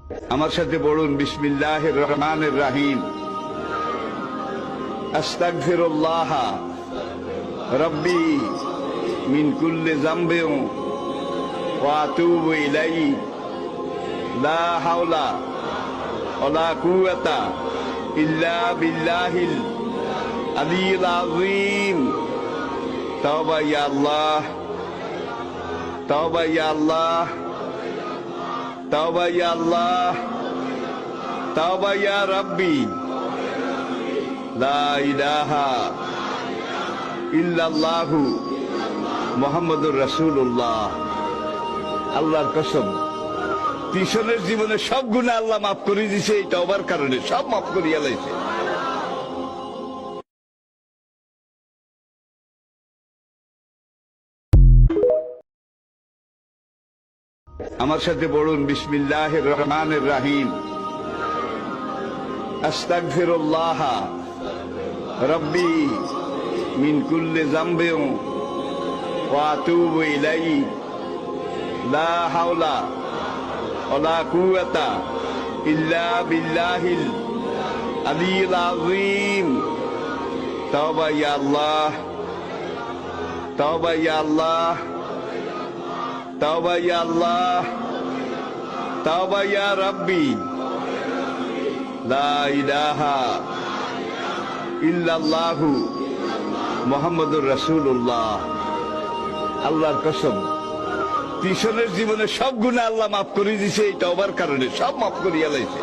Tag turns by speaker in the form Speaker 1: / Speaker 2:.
Speaker 1: আমার সাথে পড়ুন বিসমিল্লাহির রহমানির রহিম। আস্তাগফিরুল্লাহ রব্বি মিন কুল্লি যামবিন ওয়া আতুবু ইলাইহি লা হাওলা ওয়ালা কুওয়াতা ইল্লা বিল্লাহিল আলিয়্যিল আযীম। তাওবা ইয়া আল্লাহ, তাওবা ইয়া আল্লাহ, তাওবা ইয়া আল্লাহ, তাওবা ইয়া রাব্বি, লা ইলাহা ইল্লাল্লাহু মুহাম্মাদুর রাসূলুল্লাহ। আল্লাহর কসম, তিশনের জীবনে সব গুনাহ আল্লাহ মাফ করে দিয়েছে। এই তওবার কারণে সব মাফ করিয়া লাইছে। আমার সাথে পড়ুন বিসমিল্লাহির রহমানির রহিম। আস্তাগফিরুল্লাহ রব্বি মিন কুল্লি যামবিন ওয়া আতুবু ইলাইহি লা হাওলা ওয়ালা কুওয়াতা ইল্লা বিল্লাহিল আলিয়্যিল আযীম। তাওবা ইয়া আল্লাহ, তাওবা ইয়া আল্লাহ, তাওবা ইয়া আল্লাহ, তাওবা ইয়া রাব্বি, লা ইলাহা ইল্লাল্লাহু মুহাম্মাদুর রাসূলুল্লাহ। আল্লাহর কসম, তিশনের জীবনে সব গুনাহ আল্লাহ মাফ করে দিয়েছে। এই তওবার কারণে সব মাফ করিয়া লাইছে।